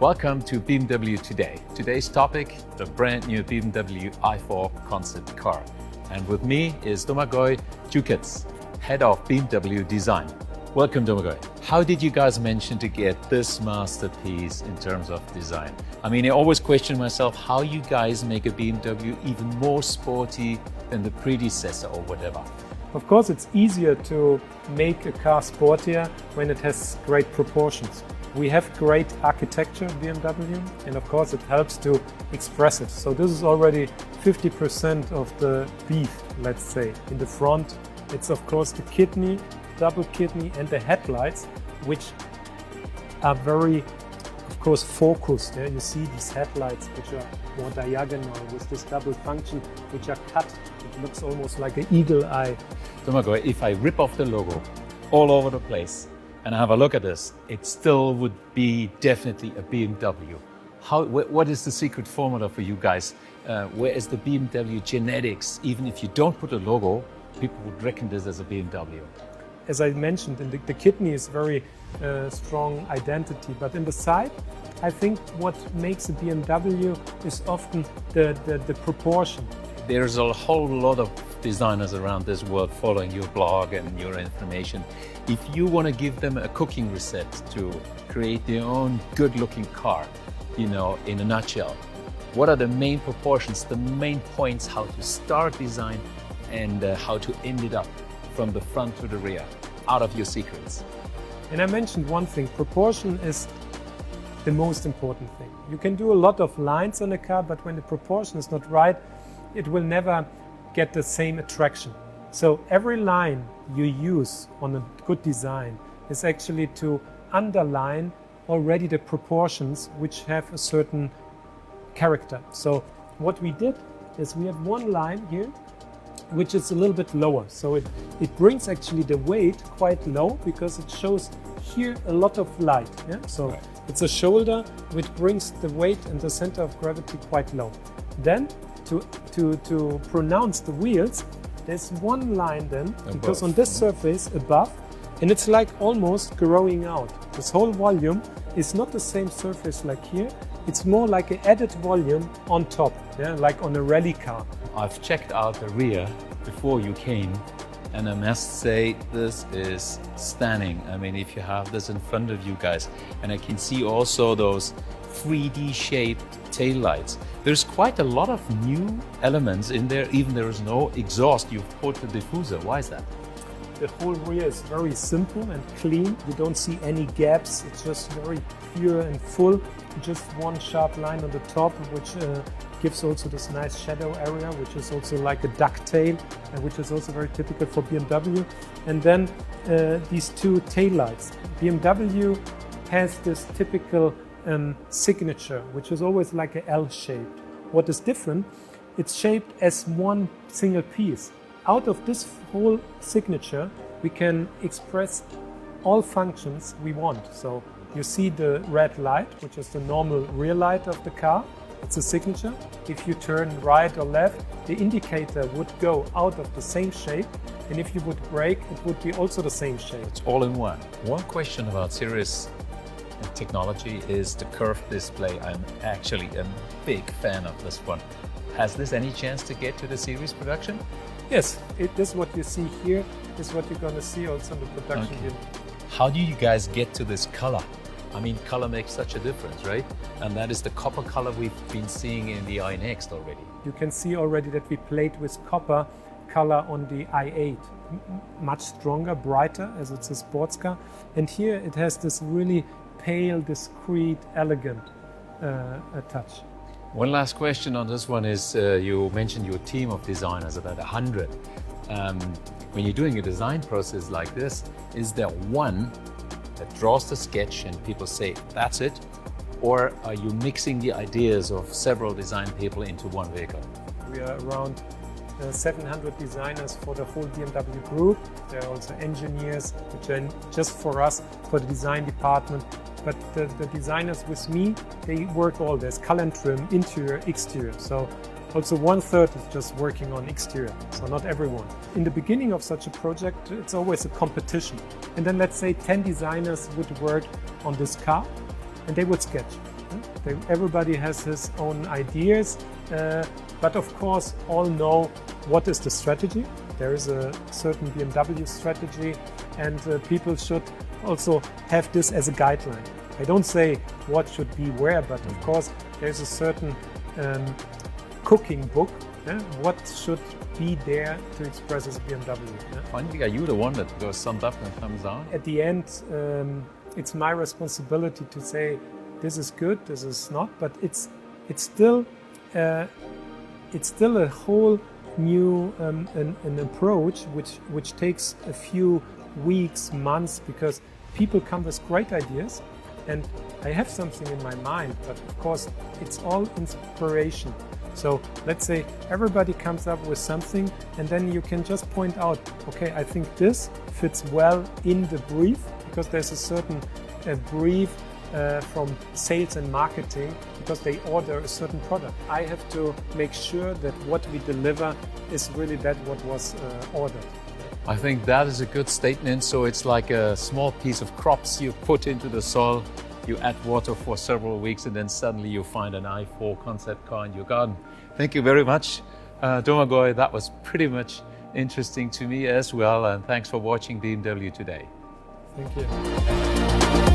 Welcome to BMW Today. Today's topic, the brand new BMW i4 Concept car. And with me is Domagoj Dukec, head of BMW Design. Welcome, Domagoj. How did you guys manage to get this masterpiece in terms of design? I mean, I always question myself how you guys make a BMW even more sporty than the predecessor or whatever. Of course, it's easier to make a car sportier when it has great proportions. We have great architecture at BMW, and of course it helps to express it. So this is already 50% of the beef, let's say. In the front, it's of course the kidney, double kidney, and the headlights, which are very, of course, focused. Yeah? You see these headlights, which are more diagonal with this double function, which are cut. It looks almost like an eagle eye. Domagoj, if I rip off the logo all over the place, and have a look at this, it still would be definitely a BMW. What is the secret formula for you guys? Where is the BMW genetics? Even if you don't put a logo, people would reckon this as a BMW. As I mentioned, the kidney is very strong identity, but in the side, I think what makes a BMW is often the proportion. There's a whole lot of designers around this world following your blog and your information. If you want to give them a cooking recipe to create their own good-looking car, in a nutshell, what are the main proportions, the main points, how to start design and how to end it up from the front to the rear, out of your secrets? And I mentioned one thing, proportion is the most important thing. You can do a lot of lines on a car, but when the proportion is not right, it will never get the same attraction. So every line you use on a good design is actually to underline already the proportions which have a certain character. So what we did is we have one line here which is a little bit lower. So it brings actually the weight quite low because it shows here a lot of light. Yeah? So right. It's a shoulder which brings the weight and the center of gravity quite low. Then to pronounce the wheels, there's one line then, above. Because on this surface above, and it's like almost growing out. This whole volume is not the same surface like here, it's more like an added volume on top, yeah, like on a rally car. I've checked out the rear before you came, and I must say this is stunning. I mean, if you have this in front of you guys, and I can see also those 3D shaped taillights. There's quite a lot of new elements in there, even there is no exhaust. You've put the diffuser. Why is that? The whole rear is very simple and clean. You don't see any gaps. It's just very pure and full. Just one sharp line on the top, which gives also this nice shadow area, which is also like a ducktail, which is also very typical for BMW. And then these two taillights. BMW has this typical signature, which is always like an L shape. What is different, it's shaped as one single piece. Out of this whole signature, we can express all functions we want. So you see the red light, which is the normal rear light of the car. It's a signature. If you turn right or left, the indicator would go out of the same shape. And if you would brake, it would be also the same shape. It's all in one. One question about serious technology is the curved display. I'm actually a big fan of this one. Has this any chance to get to the series production? Yes, this what you see here is what you're going to see also in the production unit. How do you guys get to this color? I mean, color makes such a difference, right? And that is the copper color we've been seeing in the iNext already. You can see already that we played with copper color on the i8. Much stronger, brighter, as it's a sports car. And here it has this really pale, discreet, elegant touch. One last question on this one is, you mentioned your team of designers, about 100. When you're doing a design process like this, is there one that draws the sketch and people say, that's it? Or are you mixing the ideas of several design people into one vehicle? We are around 700 designers for the whole BMW group. There are also engineers, which are just for us, for the design department. But the designers with me, they work all this, color and trim, interior, exterior. So also 1/3 is just working on exterior, so not everyone. In the beginning of such a project, it's always a competition. And then let's say 10 designers would work on this car and they would sketch. Everybody has his own ideas, but of course all know what is the strategy. There is a certain BMW strategy, and people should also have this as a guideline. I don't say what should be where, but of course there's a certain cooking book. What should be there to express as a BMW. Finally, are you the one that goes summed up and thumbs down? At the end, it's my responsibility to say this is good, this is not, but it's still a whole new an approach which takes a few weeks, months, because people come with great ideas, and I have something in my mind, but of course it's all inspiration. So let's say everybody comes up with something, and then you can just point out, okay, I think this fits well in the brief, because there's a certain brief from sales and marketing, because they order a certain product. I have to make sure that what we deliver is really that what was ordered. I think that is a good statement. So it's like a small piece of crops you put into the soil, you add water for several weeks, and then suddenly you find an i4 concept car in your garden. Thank you very much, Domagoj. That was pretty much interesting to me as well, and thanks for watching BMW today. Thank you.